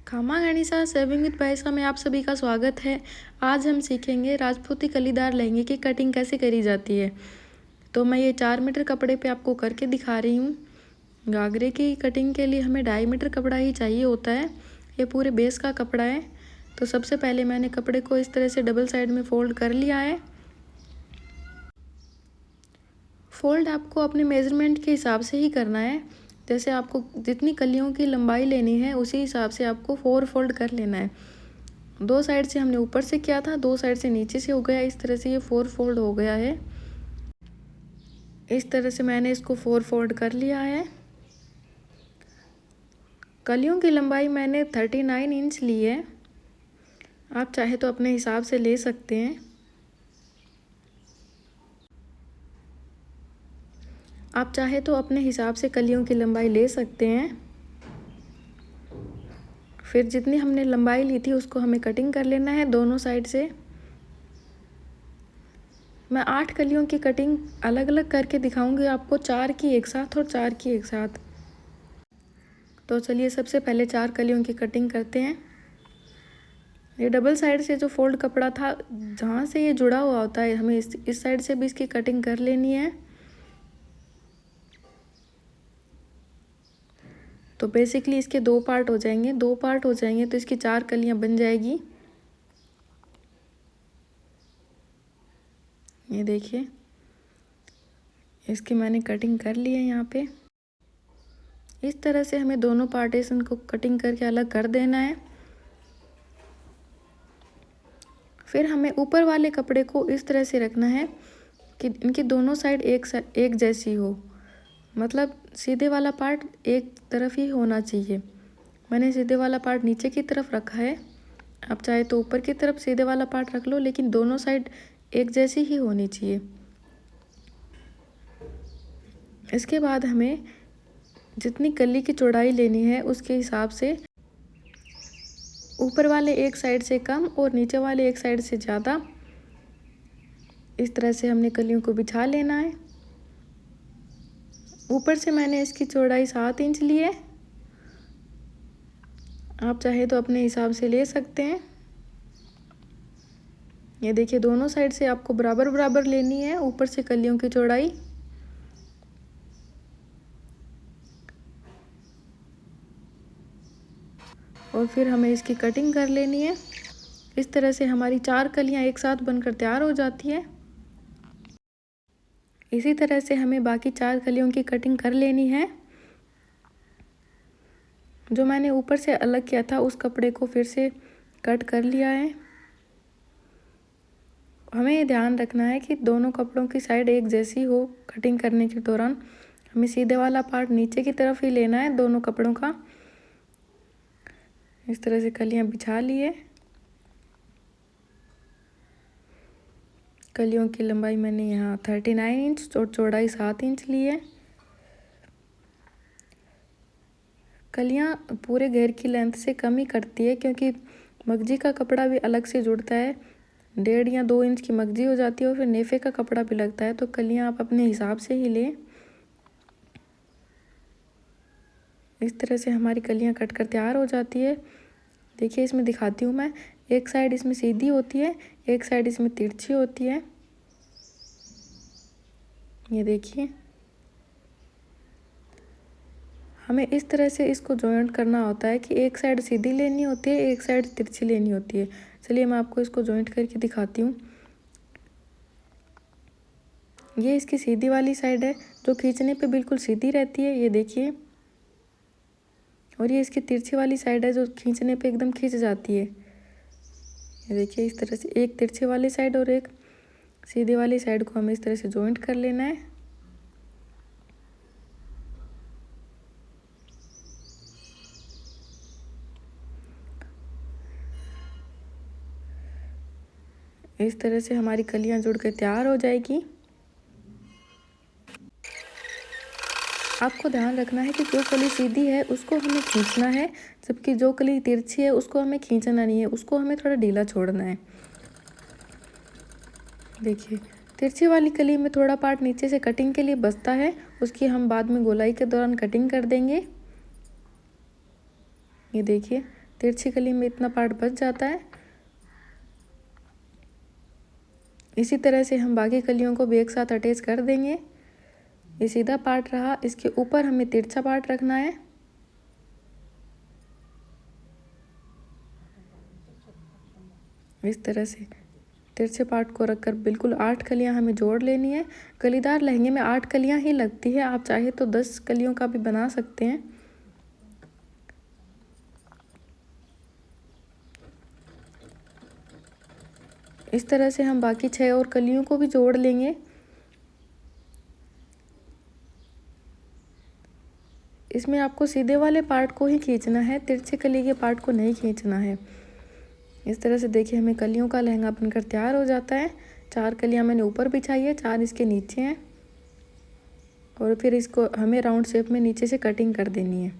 खामा गणिसा saving with पैसा में आप सभी का स्वागत है। आज हम सीखेंगे राजपूती कलीदार लहंगे की कटिंग कैसे करी जाती है। तो मैं ये 4 मीटर कपड़े पे आपको करके दिखा रही हूँ। घाघरे की कटिंग के लिए हमें 2.5 मीटर कपड़ा ही चाहिए होता है। ये पूरे बेस का कपड़ा है। तो सबसे पहले मैंने कपड़े को इस तरह से डबल साइड में फोल्ड कर लिया है। फोल्ड आपको अपने मेज़रमेंट के हिसाब से ही करना है। जैसे आपको जितनी कलियों की लंबाई लेनी है उसी हिसाब से आपको 4 फोल्ड कर लेना है। 2 साइड से हमने ऊपर से किया था, 2 साइड से नीचे से हो गया। इस तरह से ये 4 फोल्ड हो गया है। इस तरह से मैंने इसको 4 फोल्ड कर लिया है। कलियों की लंबाई मैंने 39 इंच ली है। आप चाहे तो अपने हिसाब से ले सकते हैं। आप चाहे तो अपने हिसाब से कलियों की लंबाई ले सकते हैं। फिर जितनी हमने लंबाई ली थी उसको हमें कटिंग कर लेना है दोनों साइड से। मैं 8 कलियों की कटिंग अलग अलग करके दिखाऊंगी आपको, 4 की एक साथ और 4 की एक साथ। तो चलिए सबसे पहले 4 कलियों की कटिंग करते हैं। ये डबल साइड से जो फोल्ड कपड़ा था जहाँ से ये जुड़ा हुआ होता है, हमें इस साइड से भी इसकी कटिंग कर लेनी है। तो बेसिकली इसके 2 पार्ट हो जाएंगे, 2 पार्ट हो जाएंगे तो इसकी 4 कलियां बन जाएगी। ये देखिए, इसकी मैंने कटिंग कर ली है। यहाँ पे इस तरह से हमें दोनों पार्टीशन को कटिंग करके अलग कर देना है। फिर हमें ऊपर वाले कपड़े को इस तरह से रखना है कि इनकी दोनों साइड एक जैसी हो, मतलब सीधे वाला पार्ट एक तरफ ही होना चाहिए। मैंने सीधे वाला पार्ट नीचे की तरफ रखा है। आप चाहे तो ऊपर की तरफ सीधे वाला पार्ट रख लो, लेकिन दोनों साइड एक जैसी ही होनी चाहिए। इसके बाद हमें जितनी कली की चौड़ाई लेनी है उसके हिसाब से ऊपर वाले एक साइड से कम और नीचे वाले एक साइड से ज़्यादा इस तरह से हमने कलियों को बिछा लेना है। ऊपर से मैंने इसकी चौड़ाई 7 इंच ली है। आप चाहे तो अपने हिसाब से ले सकते हैं। ये देखिए, दोनों साइड से आपको बराबर बराबर लेनी है ऊपर से कलियों की चौड़ाई। और फिर हमें इसकी कटिंग कर लेनी है। इस तरह से हमारी 4 कलियां एक साथ बनकर तैयार हो जाती है। इसी तरह से हमें बाकी 4 कलियों की कटिंग कर लेनी है। जो मैंने ऊपर से अलग किया था उस कपड़े को फिर से कट कर लिया है। हमें ये ध्यान रखना है कि दोनों कपड़ों की साइड एक जैसी हो। कटिंग करने के दौरान हमें सीधे वाला पार्ट नीचे की तरफ ही लेना है दोनों कपड़ों का। इस तरह से कलियां बिछा लिए। कलियों की लंबाई मैंने यहाँ 39 इंच और चौड़ाई 7 इंच ली है। कलियां पूरे घेर की लेंथ से कम ही कटती है, क्योंकि मगजी का कपड़ा भी अलग से जुड़ता है। 1.5 या 2 इंच की मगजी हो जाती है और फिर नेफे का कपड़ा भी लगता है। तो कलियां आप अपने हिसाब से ही लें। इस तरह से हमारी कलियां कट कर तैयार हो जाती है। देखिए, इसमें दिखाती हूँ मैं। एक साइड इसमें सीधी होती है, एक साइड इसमें तिरछी होती है। ये देखिए, हमें इस तरह से इसको जॉइंट करना होता है कि एक साइड सीधी लेनी होती है, एक साइड तिरछी लेनी होती है। चलिए मैं आपको इसको जॉइंट करके दिखाती हूँ। ये इसकी सीधी वाली साइड है जो खींचने पे बिल्कुल सीधी रहती है, ये देखिए। और ये इसकी तिरछी वाली साइड है जो खींचने पे एकदम खींच जाती है। ये देखिए, इस तरह से एक तिरछी वाली साइड और एक सीधी वाली साइड को हमें इस तरह से जॉइंट कर लेना है। इस तरह से हमारी कलियां जुड़ कर तैयार हो जाएगी। आपको ध्यान रखना है कि जो कली सीधी है उसको हमें खींचना है, जबकि जो कली तिरछी है उसको हमें खींचना नहीं है, उसको हमें थोड़ा ढीला छोड़ना है। देखिए, तिरछी वाली कली में थोड़ा पार्ट नीचे से कटिंग के लिए बचता है, उसकी हम बाद में गोलाई के दौरान कटिंग कर देंगे। ये देखिए, तिरछी कली में इतना पार्ट बच जाता है। इसी तरह से हम बाकी कलियों को भी एक साथ अटैच कर देंगे। ये सीधा पार्ट रहा, इसके ऊपर हमें तिरछा पार्ट रखना है। इस तरह से तिरछे पार्ट को रखकर बिल्कुल 8 कलियां हमें जोड़ लेनी है। कलीदार लहंगे में 8 कलियां ही लगती है, आप चाहे तो 10 कलियों का भी बना सकते हैं। इस तरह से हम बाकी 6 और कलियों को भी जोड़ लेंगे। इसमें आपको सीधे वाले पार्ट को ही खींचना है, तिरछे कली के पार्ट को नहीं खींचना है। इस तरह से देखिए हमें कलियों का लहंगा बनकर तैयार हो जाता है। 4 कलियां मैंने ऊपर बिछाई है, 4 इसके नीचे हैं और फिर इसको हमें राउंड शेप में नीचे से कटिंग कर देनी है।